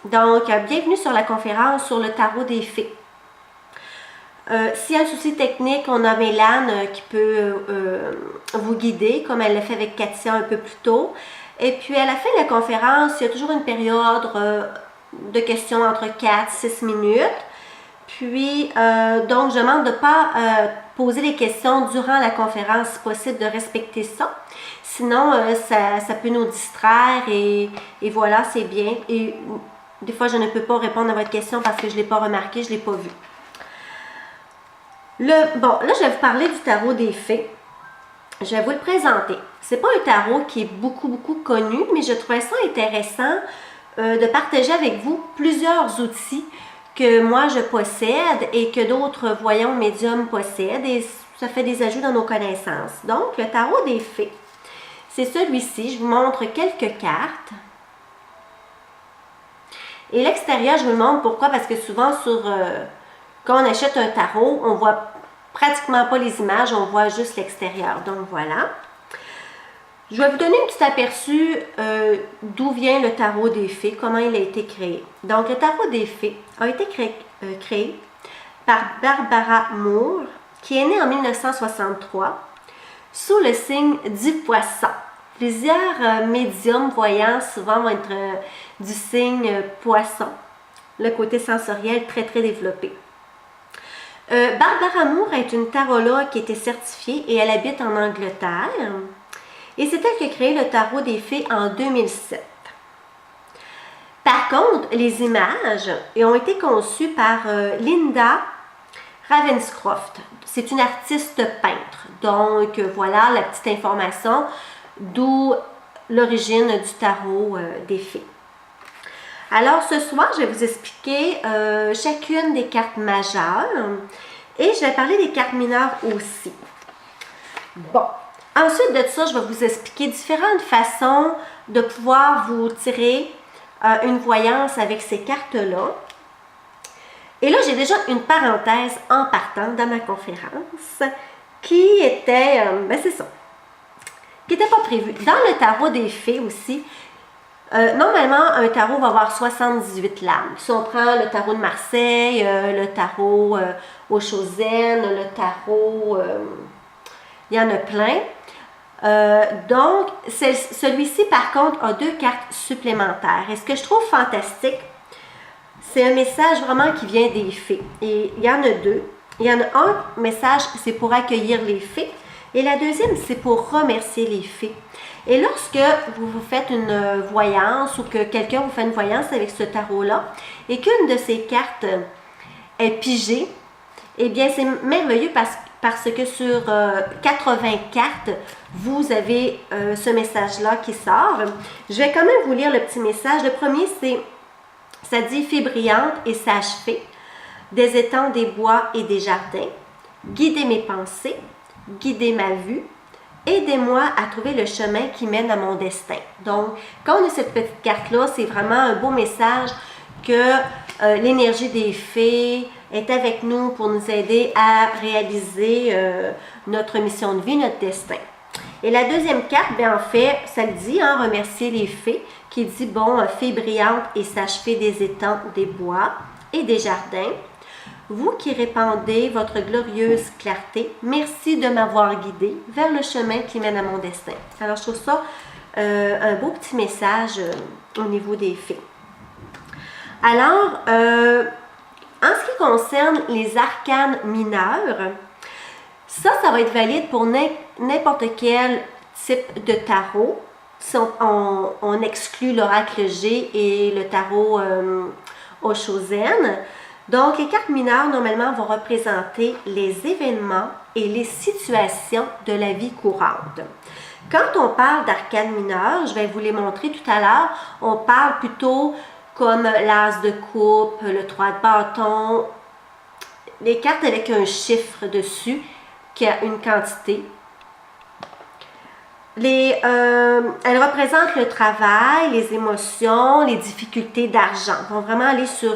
Donc, bienvenue sur la conférence sur le tarot des fées. S'il y a un souci technique, on a Mélane qui peut vous guider, comme elle l'a fait avec Katia un peu plus tôt. Et puis, à la fin de la conférence, il y a toujours une période de questions entre 4-6 minutes. Puis, donc, je demande de ne pas poser les questions durant la conférence, si possible, de respecter ça. Sinon, ça peut nous distraire et voilà, c'est bien. Et des fois, je ne peux pas répondre à votre question parce que je ne l'ai pas remarqué, je ne l'ai pas vu. Bon, là, je vais vous parler du tarot des fées. Je vais vous le présenter. Ce n'est pas un tarot qui est beaucoup connu, mais je trouvais ça intéressant de partager avec vous plusieurs outils que moi je possède et que d'autres voyants médiums possèdent, et ça fait des ajouts dans nos connaissances. Donc, le tarot des fées, c'est celui-ci. Je vous montre quelques cartes. Et l'extérieur, je vous le montre pourquoi, parce que souvent quand on achète un tarot, on voit pratiquement pas les images, on voit juste l'extérieur. Donc voilà. Je vais vous donner un petit aperçu d'où vient le tarot des fées, comment il a été créé. Donc le tarot des fées a été créé par Barbara Moore, qui est née en 1963, sous le signe du Poisson. Plusieurs médiums voyants souvent vont être du signe Poisson. Le côté sensoriel très développé. Barbara Moore est une tarologue qui était certifiée et elle habite en Angleterre. Et c'est elle qui a créé le tarot des fées en 2007. Par contre, les images ont été conçues par Linda Ravenscroft. C'est une artiste peintre. Donc voilà la petite information d'où l'origine du tarot des fées. Alors ce soir, je vais vous expliquer chacune des cartes majeures et je vais parler des cartes mineures aussi. Bon, ensuite de ça, je vais vous expliquer différentes façons de pouvoir vous tirer une voyance avec ces cartes-là. Et là, j'ai déjà une parenthèse en partant dans ma conférence qui était, c'est ça, qui n'était pas prévue. Dans le tarot des fées aussi, normalement, un tarot va avoir 78 lames. Si on prend le tarot de Marseille, le tarot aux Chauzaine, le tarot, il y en a plein. Donc, celui-ci, par contre, a 2 cartes supplémentaires. Et ce que je trouve fantastique, c'est un message vraiment qui vient des fées. Et il y en a 2. Il y en a un message, c'est pour accueillir les fées. Et la deuxième, c'est pour remercier les fées. Et lorsque vous faites une voyance ou que quelqu'un vous fait une voyance avec ce tarot-là et qu'une de ces cartes est pigée, eh bien, c'est merveilleux parce que sur 80 cartes, vous avez ce message-là qui sort. Je vais quand même vous lire le petit message. Le premier, ça dit « Fée brillante et sage-fée, des étangs, des bois et des jardins, guidez mes pensées, guidez ma vue, aidez-moi à trouver le chemin qui mène à mon destin. » Donc, quand on a cette petite carte-là, c'est vraiment un beau message que l'énergie des fées est avec nous pour nous aider à réaliser notre mission de vie, notre destin. Et la deuxième carte, bien en fait, ça le dit, hein, remercier les fées, qui dit, bon, fée brillante et sage-fée des étangs, des bois et des jardins. Vous qui répandez votre glorieuse clarté, merci de m'avoir guidé vers le chemin qui mène à mon destin. Alors, je trouve ça un beau petit message au niveau des fées. Alors, en ce qui concerne les arcanes mineurs, ça va être valide pour n'importe quel type de tarot. Si on exclut l'oracle G et le tarot aux Chauzaine. Donc, les cartes mineures, normalement, vont représenter les événements et les situations de la vie courante. Quand on parle d'arcanes mineures, je vais vous les montrer tout à l'heure, on parle plutôt comme l'as de coupe, le 3 de bâton, les cartes avec un chiffre dessus qui a une quantité. Elles représentent le travail, les émotions, les difficultés d'argent. Vont vraiment aller sur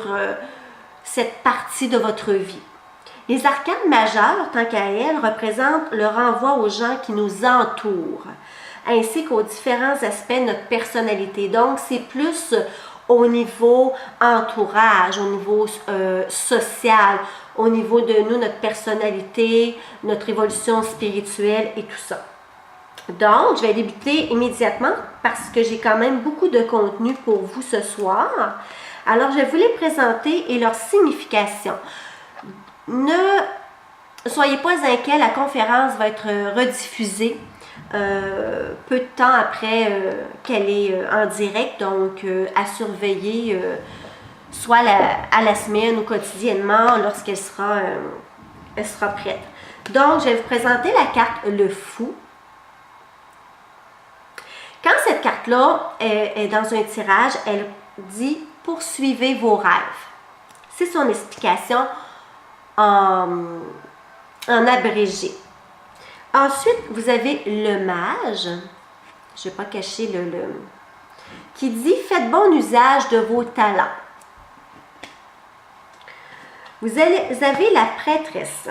cette partie de votre vie. Les arcanes majeures, tant qu'à elles, représentent le renvoi aux gens qui nous entourent, ainsi qu'aux différents aspects de notre personnalité. Donc, c'est plus au niveau entourage, au niveau social, au niveau de nous, notre personnalité, notre évolution spirituelle et tout ça. Donc, je vais débuter immédiatement parce que j'ai quand même beaucoup de contenu pour vous ce soir. Alors, je vais vous les présenter et leur signification. Ne soyez pas inquiets, la conférence va être rediffusée peu de temps après qu'elle est en direct, donc à surveiller soit à la semaine ou quotidiennement lorsqu'elle sera prête. Donc, je vais vous présenter la carte Le Fou. Quand cette carte-là est dans un tirage, elle dit « Poursuivez vos rêves ». C'est son explication en abrégé. Ensuite, vous avez le Mage, je ne vais pas cacher qui dit « Faites bon usage de vos talents ». Vous avez la Prêtresse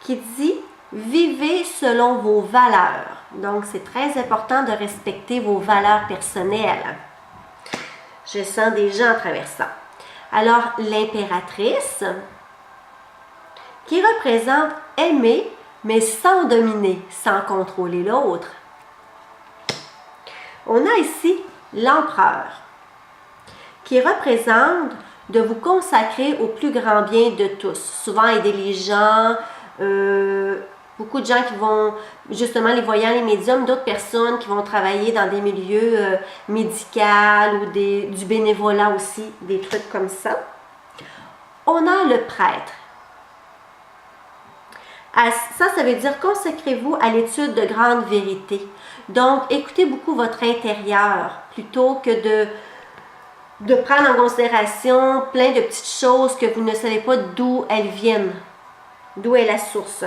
qui dit « Vivez selon vos valeurs ». Donc, c'est très important de respecter vos valeurs personnelles. Je sens des gens à travers ça. Alors, l'Impératrice qui représente aimer, mais sans dominer, sans contrôler l'autre. On a ici l'Empereur qui représente de vous consacrer au plus grand bien de tous. Souvent aider les gens, beaucoup de gens qui vont, justement les voyants, les médiums, d'autres personnes qui vont travailler dans des milieux médicaux ou du bénévolat aussi, des trucs comme ça. On a le Prêtre. Ça veut dire consacrez-vous à l'étude de grandes vérités. Donc, écoutez beaucoup votre intérieur plutôt que de prendre en considération plein de petites choses que vous ne savez pas d'où elles viennent, d'où est la source.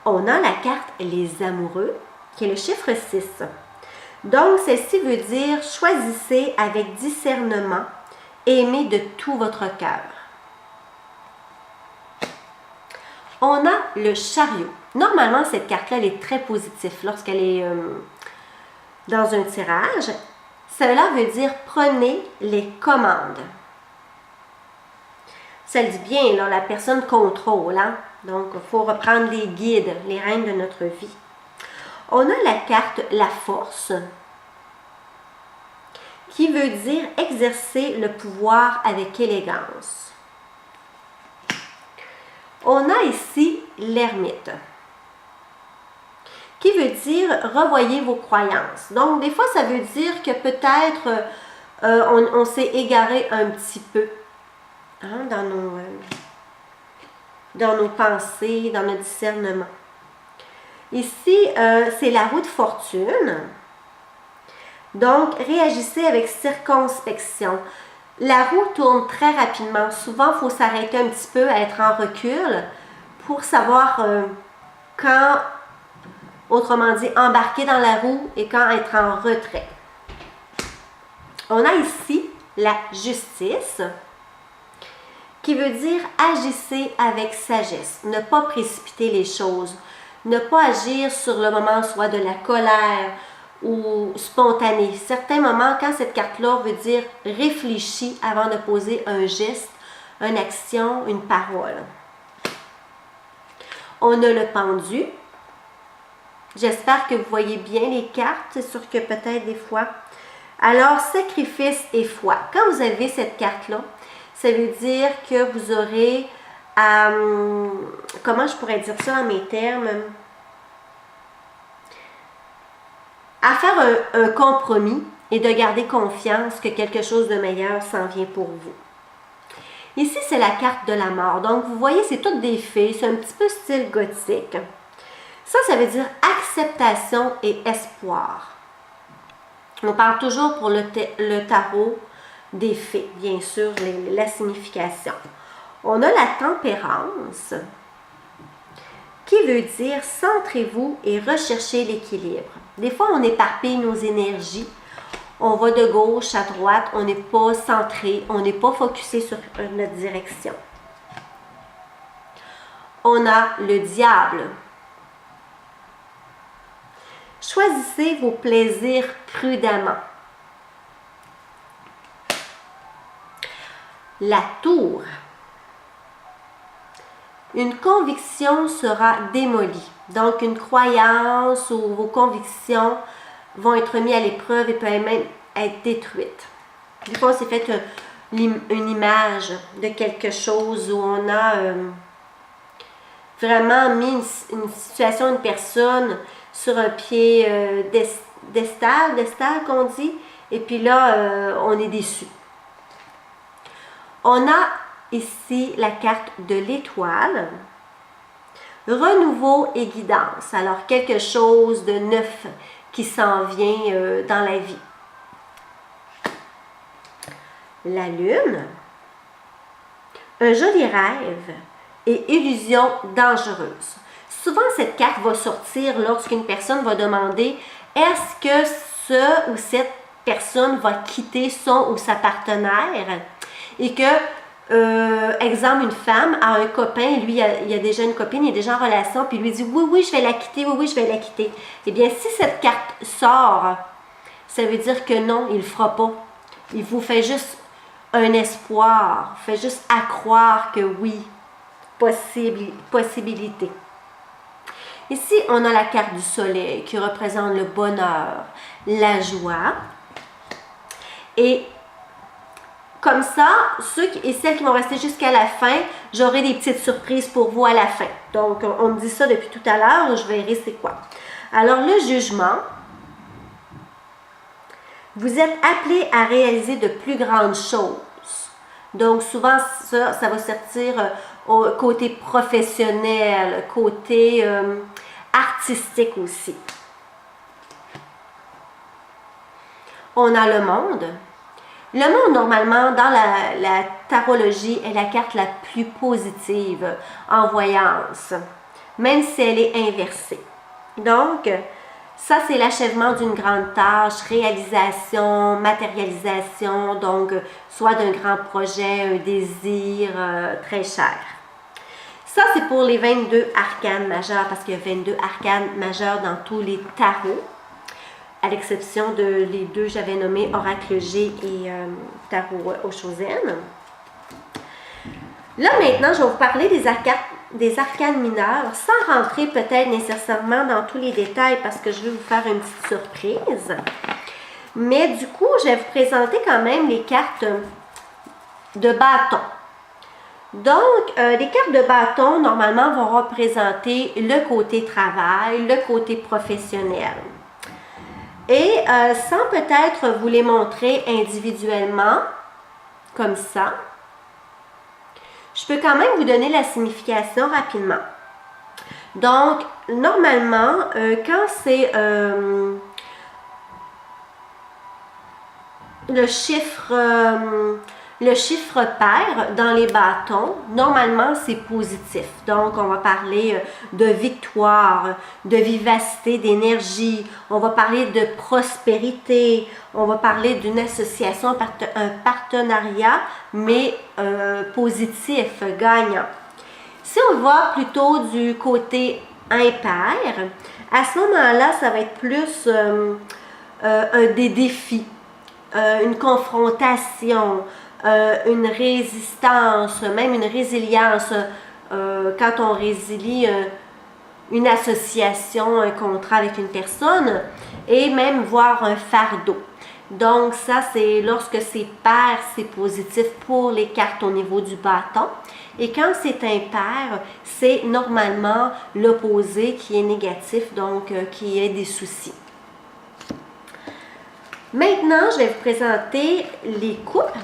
On a la carte Les Amoureux, qui est le chiffre 6. Donc, ceci veut dire choisissez avec discernement, aimez de tout votre cœur. On a le Chariot. Normalement, cette carte-là, elle est très positive lorsqu'elle est dans un tirage. Cela veut dire prenez les commandes. Ça le dit bien, là, la personne contrôle. Hein? Donc, il faut reprendre les guides, les rênes de notre vie. On a la carte La Force, qui veut dire exercer le pouvoir avec élégance. On a ici l'Ermite, qui veut dire revoyez vos croyances. Donc, des fois, ça veut dire que peut-être on s'est égaré un petit peu hein, dans nos pensées, dans notre discernement. Ici, c'est la roue de fortune. Donc, réagissez avec circonspection. La roue tourne très rapidement. Souvent, il faut s'arrêter un petit peu, être en recul pour savoir quand, autrement dit, embarquer dans la roue et quand être en retrait. On a ici la justice qui veut dire agissez avec sagesse, ne pas précipiter les choses, ne pas agir sur le moment soit de la colère ou spontané. Certains moments, quand cette carte-là veut dire réfléchis avant de poser un geste, une action, une parole. On a le Pendu. J'espère que vous voyez bien les cartes. C'est sûr que peut-être des fois. Alors, sacrifice et foi. Quand vous avez cette carte-là, ça veut dire que vous aurez comment je pourrais dire ça en mes termes? À faire un compromis et de garder confiance que quelque chose de meilleur s'en vient pour vous. Ici, c'est la carte de la mort. Donc, vous voyez, c'est toutes des fées. C'est un petit peu style gothique. Ça veut dire acceptation et espoir. On parle toujours pour le tarot des fées, bien sûr, la signification. On a la tempérance, qui veut dire centrez-vous et recherchez l'équilibre. Des fois, on éparpille nos énergies. On va de gauche à droite, on n'est pas centré, on n'est pas focusé sur notre direction. On a le diable. Choisissez vos plaisirs prudemment. La tour. Une conviction sera démolie. Donc, une croyance ou vos convictions vont être mises à l'épreuve et peuvent même être détruites. Des fois, on s'est fait une image de quelque chose où on a vraiment mis une situation, une personne sur un pied d'estal qu'on dit, et puis là, on est déçu. On a ici la carte de l'étoile. Renouveau et guidance. Alors, quelque chose de neuf qui s'en vient dans la vie. La lune. Un joli rêve et illusion dangereuse. Souvent, cette carte va sortir lorsqu'une personne va demander est-ce que ce ou cette personne va quitter son ou sa partenaire et que, exemple, une femme a un copain, lui, il a déjà une copine, il est déjà en relation, puis lui dit oui, je vais la quitter, oui, je vais la quitter. Eh bien, si cette carte sort, ça veut dire que non, il ne le fera pas. Il vous fait juste un espoir, fait juste à croire que oui, possibilité. Ici, on a la carte du soleil qui représente le bonheur, la joie. Et comme ça, ceux et celles qui vont rester jusqu'à la fin, j'aurai des petites surprises pour vous à la fin. Donc, on me dit ça depuis tout à l'heure, je verrai c'est quoi. Alors, le jugement. Vous êtes appelé à réaliser de plus grandes choses. Donc, souvent, ça va sortir au côté professionnel, côté artistique aussi. On a le monde. Le monde, normalement, dans la tarologie, est la carte la plus positive en voyance, même si elle est inversée. Donc, ça, c'est l'achèvement d'une grande tâche, réalisation, matérialisation, donc soit d'un grand projet, un désir très cher. Ça, c'est pour les 22 arcanes majeurs, parce qu'il y a 22 arcanes majeurs dans tous les tarots, à l'exception de les deux j'avais nommés Oracle G et Tarot Oshozen. Là, maintenant, je vais vous parler des arcanes mineurs, sans rentrer peut-être nécessairement dans tous les détails parce que je vais vous faire une petite surprise. Mais du coup, je vais vous présenter quand même les cartes de bâton. Donc, les cartes de bâton, normalement, vont représenter le côté travail, le côté professionnel. Et sans peut-être vous les montrer individuellement, comme ça, je peux quand même vous donner la signification rapidement. Donc, normalement, quand c'est le chiffre pair dans les bâtons, normalement, c'est positif. Donc, on va parler de victoire, de vivacité, d'énergie. On va parler de prospérité. On va parler d'une association, un partenariat, mais positif, gagnant. Si on va plutôt du côté impair, à ce moment-là, ça va être plus des défis, une confrontation, une résistance, même une résilience, quand on résilie une association, un contrat avec une personne, et même voir un fardeau. Donc ça, c'est lorsque c'est pair, c'est positif pour les cartes au niveau du bâton. Et quand c'est impair, c'est normalement l'opposé qui est négatif, donc qui est des soucis. Maintenant, je vais vous présenter les couples.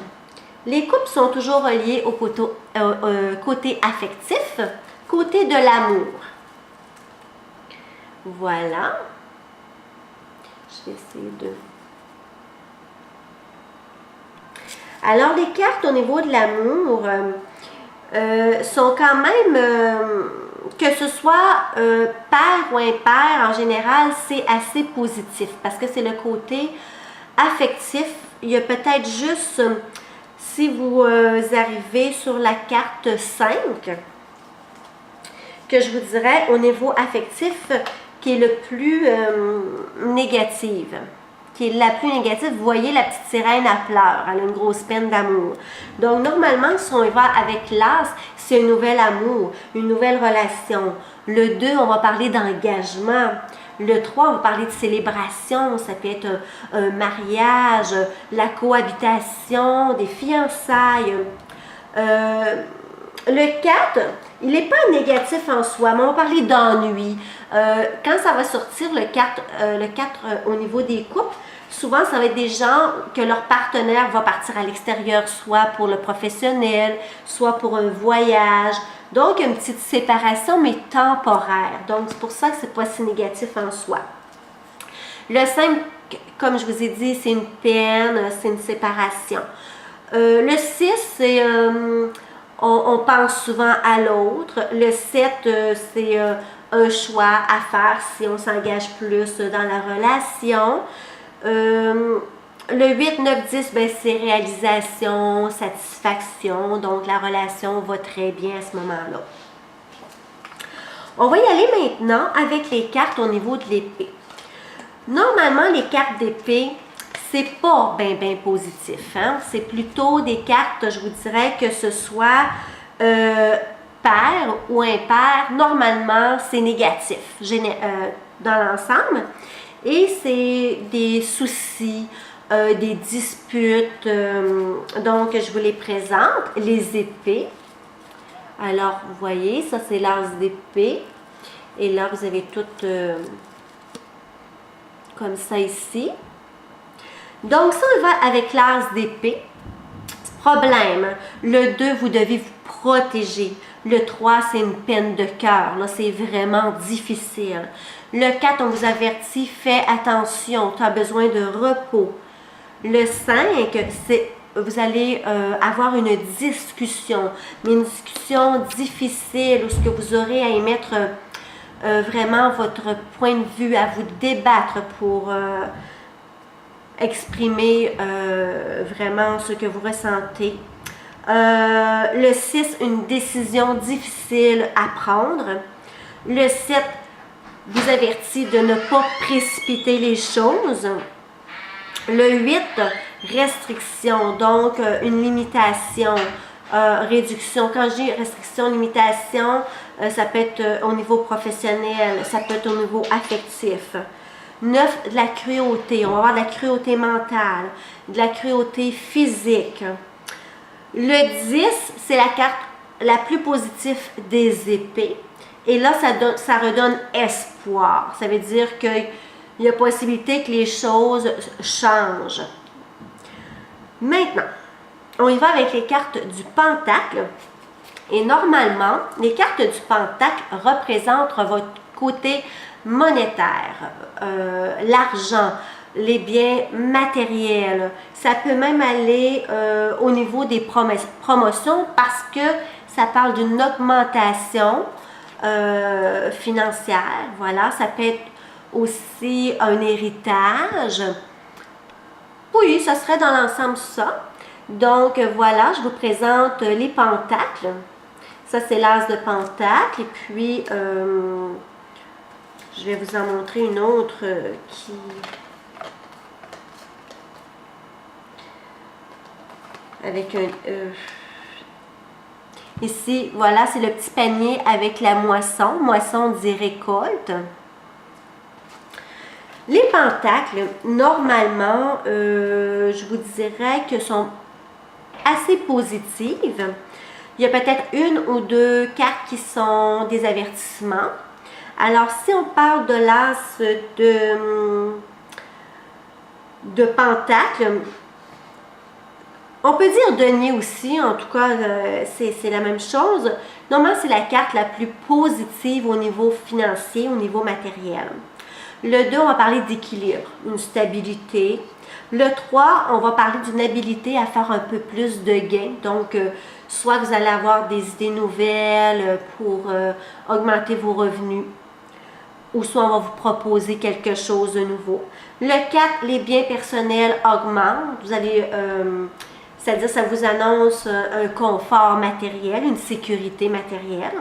Les couples sont toujours reliés au côté affectif, côté de l'amour. Voilà. Je vais essayer de... Alors, les cartes au niveau de l'amour sont quand même, que ce soit pair ou impair, en général, c'est assez positif parce que c'est le côté affectif. Il y a peut-être juste, si vous arrivez sur la carte 5, que je vous dirais au niveau affectif qui est le plus négatif. qui est la plus négative, vous voyez, la petite sirène, elle pleure, elle a une grosse peine d'amour. Donc, normalement, si on y va avec l'as, c'est un nouvel amour, une nouvelle relation. Le 2, on va parler d'engagement. Le 3, on va parler de célébration, ça peut être un mariage, la cohabitation, des fiançailles. Le 4, il n'est pas négatif en soi, mais on va parler d'ennui. Quand ça va sortir, le 4 au niveau des couples, souvent, ça va être des gens que leur partenaire va partir à l'extérieur, soit pour le professionnel, soit pour un voyage. Donc, une petite séparation, mais temporaire. Donc, c'est pour ça que c'est pas si négatif en soi. Le 5, comme je vous ai dit, c'est une peine, c'est une séparation. Le 6, c'est... on pense souvent à l'autre. Le 7, c'est un choix à faire si on s'engage plus dans la relation. Le 8, 9, 10, ben, c'est réalisation, satisfaction. Donc, la relation va très bien à ce moment-là. On va y aller maintenant avec les cartes au niveau de l'épée. Normalement, les cartes d'épée, c'est pas bien positif. Hein? C'est plutôt des cartes, je vous dirais, que ce soit pair ou impair. Normalement, c'est négatif dans l'ensemble. Et c'est des soucis, des disputes. Donc, je vous les présente. Les épées. Alors, vous voyez, ça c'est l'as d'épée. Et là, vous avez tout comme ça ici. Donc, ça, on va avec l'as d'épée. Problème. Le 2, vous devez vous protéger. Le 3, c'est une peine de cœur. Là, c'est vraiment difficile. Le 4, on vous avertit, fais attention, tu as besoin de repos. Le 5, c'est vous allez avoir une discussion, mais une discussion difficile où ce que vous aurez à émettre vraiment votre point de vue, à vous débattre pour exprimer vraiment ce que vous ressentez. Le 6, une décision difficile à prendre. Le 7, vous avertit de ne pas précipiter les choses. Le 8, restriction, donc une limitation, réduction. Quand je dis restriction, limitation, ça peut être au niveau professionnel, ça peut être au niveau affectif. 9, de la cruauté. On va avoir de la cruauté mentale, de la cruauté physique. Le 10, c'est la carte la plus positive des épées. Et là, ça redonne espoir. Ça veut dire qu'il y a possibilité que les choses changent. Maintenant, on y va avec les cartes du Pentacle. Et normalement, les cartes du Pentacle représentent votre côté monétaire, l'argent, les biens matériels. Ça peut même aller au niveau des promotions parce que ça parle d'une augmentation financière. Voilà, ça peut être aussi un héritage. Oui, ça serait dans l'ensemble ça. Donc voilà, je vous présente les pentacles. Ça, c'est l'as de pentacle. Et puis, je vais vous en montrer une autre qui... avec un... Ici, voilà, c'est le petit panier avec la moisson dit récolte. Les pentacles, normalement, je vous dirais que sont assez positives. Il y a peut-être une ou deux cartes qui sont des avertissements. Alors, si on parle de l'as de pentacle, on peut dire denier aussi, en tout cas, c'est la même chose. Normalement, c'est la carte la plus positive au niveau financier, au niveau matériel. Le 2, on va parler d'équilibre, une stabilité. Le 3, on va parler d'une habilité à faire un peu plus de gains. Donc, soit vous allez avoir des idées nouvelles pour augmenter vos revenus, ou soit on va vous proposer quelque chose de nouveau. Le 4, les biens personnels augmentent. Vous allez... c'est-à-dire ça vous annonce un confort matériel, une sécurité matérielle.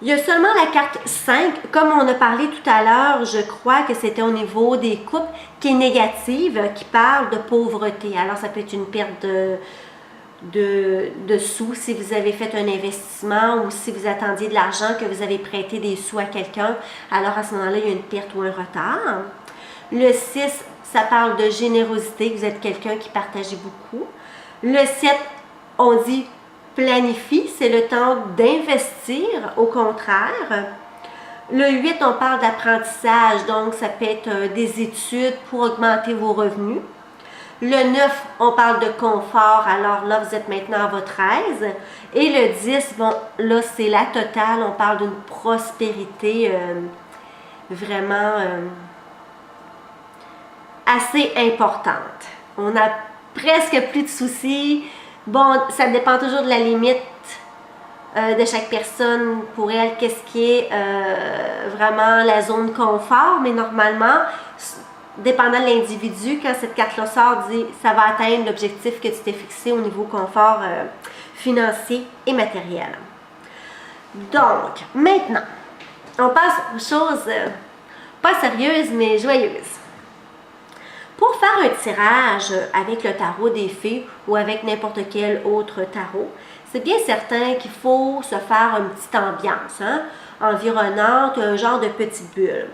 Il y a seulement la carte 5, comme on a parlé tout à l'heure, je crois que c'était au niveau des couples, qui est négative, qui parle de pauvreté. Alors, ça peut être une perte de sous si vous avez fait un investissement ou si vous attendiez de l'argent, que vous avez prêté des sous à quelqu'un. Alors, à ce moment-là, il y a une perte ou un retard. Le 6, ça parle de générosité, vous êtes quelqu'un qui partage beaucoup. Le 7, on dit planifie, c'est le temps d'investir, au contraire. Le 8, on parle d'apprentissage, donc ça peut être des études pour augmenter vos revenus. Le 9, on parle de confort, alors là, vous êtes maintenant à votre aise. Et le 10, bon, là, c'est la totale, on parle d'une prospérité vraiment assez importante. On a presque plus de soucis. Bon, ça dépend toujours de la limite de chaque personne. Pour elle, qu'est-ce qui est vraiment la zone confort, mais normalement, dépendant de l'individu, quand cette carte-là sort, dit ça va atteindre l'objectif que tu t'es fixé au niveau confort financier et matériel. Donc, maintenant, on passe aux choses pas sérieuses, mais joyeuses. Pour faire un tirage avec le tarot des fées ou avec n'importe quel autre tarot, c'est bien certain qu'il faut se faire une petite ambiance environnante, un genre de petite bulle.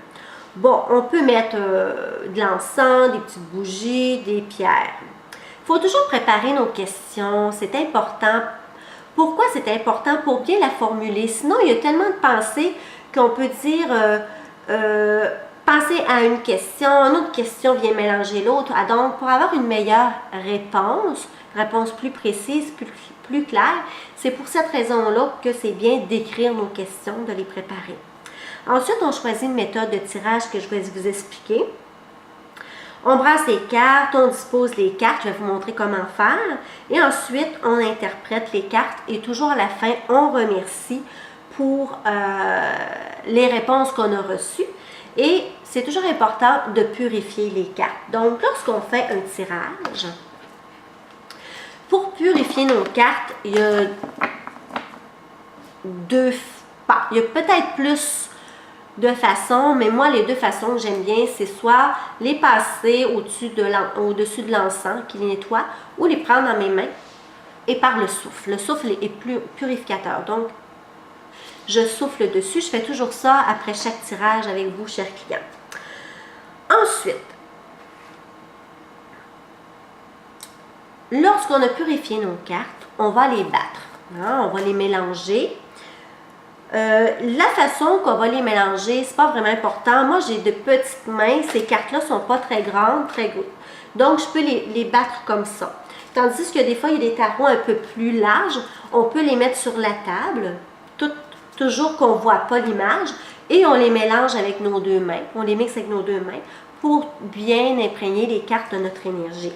Bon, on peut mettre de l'encens, des petites bougies, des pierres. Il faut toujours préparer nos questions, c'est important. Pourquoi c'est important? Pour bien la formuler. Sinon, il y a tellement de pensées qu'on peut dire... penser à une autre question vient mélanger l'autre. Donc, pour avoir une meilleure réponse plus précise, plus claire, c'est pour cette raison-là que c'est bien d'écrire nos questions, de les préparer. Ensuite, on choisit une méthode de tirage que je vais vous expliquer. On brasse les cartes, on dispose les cartes, je vais vous montrer comment faire. Et ensuite, on interprète les cartes et toujours à la fin, on remercie pour les réponses qu'on a reçues. Et c'est toujours important de purifier les cartes. Donc, lorsqu'on fait un tirage, pour purifier nos cartes, il y a il y a peut-être plus de façons, mais moi, les deux façons que j'aime bien, c'est soit les passer au-dessus de l'encens qui les nettoie, ou les prendre dans mes mains et par le souffle. Le souffle est plus purificateur. Donc, je souffle dessus. Je fais toujours ça après chaque tirage avec vous, chers clients. Ensuite, lorsqu'on a purifié nos cartes, on va les battre. On va les mélanger. La façon qu'on va les mélanger, c'est pas vraiment important. Moi, j'ai de petites mains. Ces cartes-là sont pas très grandes, donc je peux les battre comme ça. Tandis que des fois, il y a des tarots un peu plus larges. On peut les mettre sur la table, toujours qu'on ne voit pas l'image, et on les mélange avec nos deux mains. On les mixe avec nos deux mains pour bien imprégner les cartes de notre énergie.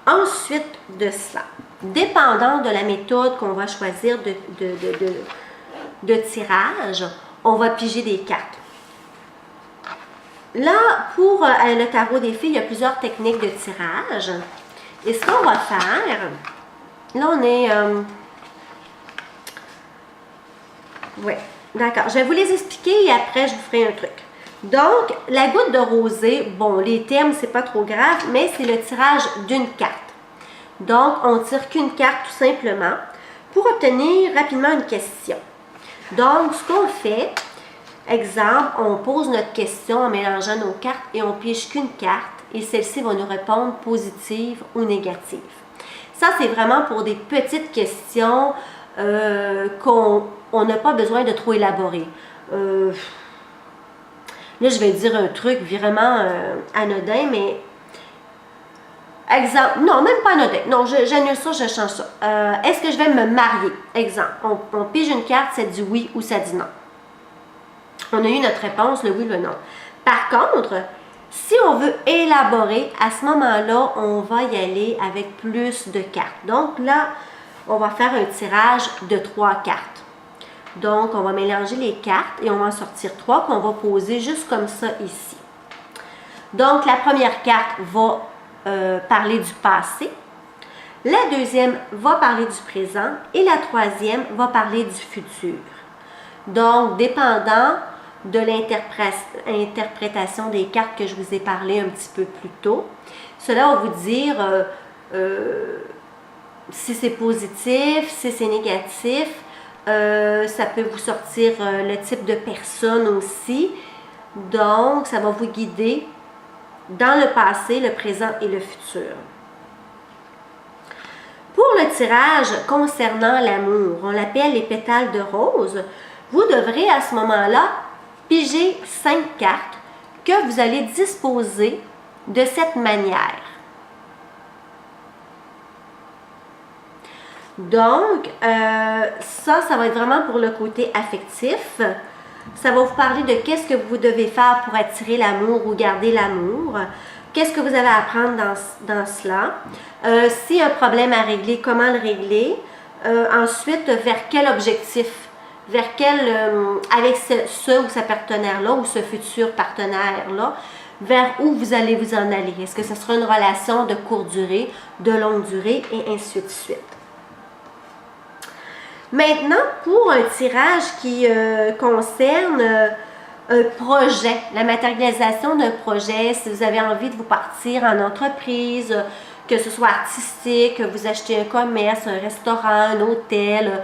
Ensuite de cela, dépendant de la méthode qu'on va choisir de tirage, on va piger des cartes. Là, pour le tarot des fées, il y a plusieurs techniques de tirage. Et ce qu'on va faire, là on est... oui, d'accord. Je vais vous les expliquer et après je vous ferai un truc. Donc, la goutte de rosée, bon, les termes, c'est pas trop grave, mais c'est le tirage d'une carte. Donc, on tire qu'une carte tout simplement pour obtenir rapidement une question. Donc, ce qu'on fait, exemple, on pose notre question en mélangeant nos cartes et on pige qu'une carte et celle-ci va nous répondre positive ou négative. Ça, c'est vraiment pour des petites questions qu'on n'a pas besoin de trop élaborer. Là, je vais dire un truc vraiment anodin, mais exemple, non, même pas anodin. Non, j'annule ça, je change ça. Est-ce que je vais me marier? Exemple, on pige une carte, ça dit oui ou ça dit non. On a eu notre réponse, le oui ou le non. Par contre, si on veut élaborer, à ce moment-là, on va y aller avec plus de cartes. Donc là, on va faire un tirage de 3 cartes. Donc, on va mélanger les cartes et on va en sortir 3 qu'on va poser juste comme ça ici. Donc, la première carte va parler du passé. La deuxième va parler du présent et la troisième va parler du futur. Donc, dépendant de l'interprétation des cartes que je vous ai parlé un petit peu plus tôt, cela va vous dire si c'est positif, si c'est négatif. Ça peut vous sortir le type de personne aussi. Donc, ça va vous guider dans le passé, le présent et le futur. Pour le tirage concernant l'amour, on l'appelle les pétales de rose, vous devrez à ce moment-là piger 5 cartes que vous allez disposer de cette manière. Donc, ça va être vraiment pour le côté affectif. Ça va vous parler de qu'est-ce que vous devez faire pour attirer l'amour ou garder l'amour. Qu'est-ce que vous avez à apprendre dans cela? S'il y a un problème à régler, comment le régler? Ensuite, vers quel objectif? Vers quel, avec ce ou ce partenaire-là ou ce futur partenaire-là, vers où vous allez vous en aller? Est-ce que ce sera une relation de courte durée, de longue durée et ainsi de suite? Maintenant, pour un tirage qui concerne un projet, la matérialisation d'un projet, si vous avez envie de vous partir en entreprise, que ce soit artistique, que vous achetez un commerce, un restaurant, un hôtel,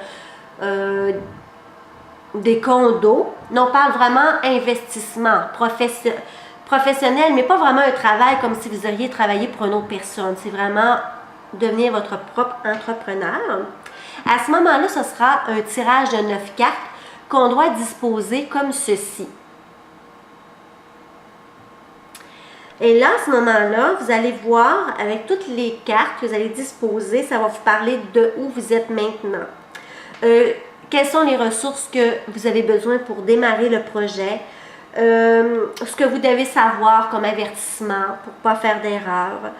des condos. On parle vraiment investissement professionnel, mais pas vraiment un travail comme si vous auriez travaillé pour une autre personne. C'est vraiment devenir votre propre entrepreneur. À ce moment-là, ce sera un tirage de 9 cartes qu'on doit disposer comme ceci. Et là, à ce moment-là, vous allez voir avec toutes les cartes que vous allez disposer, ça va vous parler de où vous êtes maintenant. Quelles sont les ressources que vous avez besoin pour démarrer le projet. Ce que vous devez savoir comme avertissement pour ne pas faire d'erreur.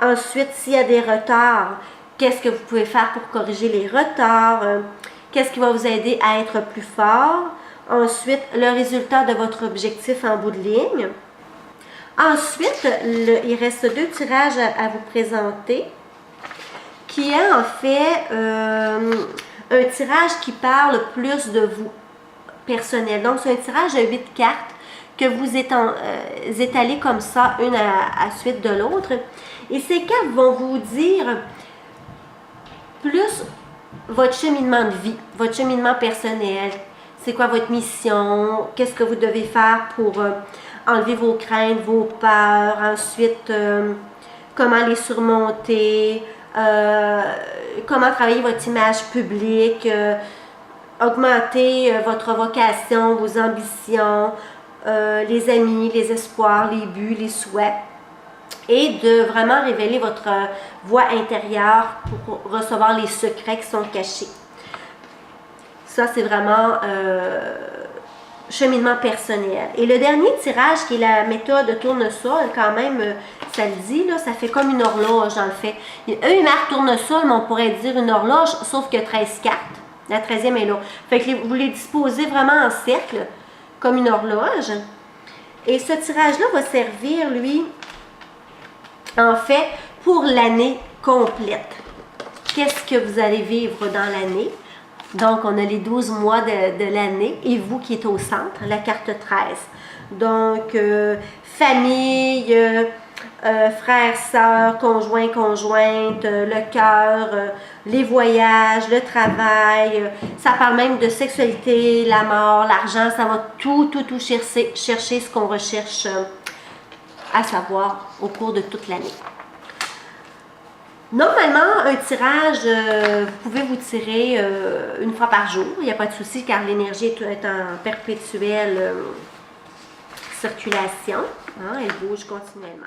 Ensuite, s'il y a des retards, qu'est-ce que vous pouvez faire pour corriger les retards? Qu'est-ce qui va vous aider à être plus fort? Ensuite, le résultat de votre objectif en bout de ligne. Ensuite, il reste 2 tirages à vous présenter, qui est en fait un tirage qui parle plus de vous, personnel. Donc, c'est un tirage de 8 cartes que vous étalez comme ça, une à la suite de l'autre. Et ces cartes vont vous dire plus votre cheminement de vie, votre cheminement personnel. C'est quoi votre mission? Qu'est-ce que vous devez faire pour enlever vos craintes, vos peurs? Ensuite, comment les surmonter? Comment travailler votre image publique? Augmenter votre vocation, vos ambitions, les amis, les espoirs, les buts, les souhaits. Et de vraiment révéler votre voix intérieure pour recevoir les secrets qui sont cachés. Ça, c'est vraiment cheminement personnel. Et le dernier tirage, qui est la méthode tournesol, quand même, ça le dit, là, ça fait comme une horloge, dans le fait. Eux, ils marquent tournesol, mais on pourrait dire une horloge, sauf que 13 cartes. La 13e est là. Fait que vous les disposez vraiment en cercle, comme une horloge. Et ce tirage-là va servir, lui, en fait, pour l'année complète. Qu'est-ce que vous allez vivre dans l'année? Donc, on a les 12 mois de l'année et vous qui êtes au centre, la carte 13. Donc, famille, frères, sœurs, conjoints, conjointes, le cœur, les voyages, le travail. Ça parle même de sexualité, la mort, l'argent. Ça va tout chercher ce qu'on recherche à savoir au cours de toute l'année. Normalement, un tirage, vous pouvez vous tirer une fois par jour. Il n'y a pas de souci car l'énergie est en perpétuelle circulation. Hein, elle bouge continuellement.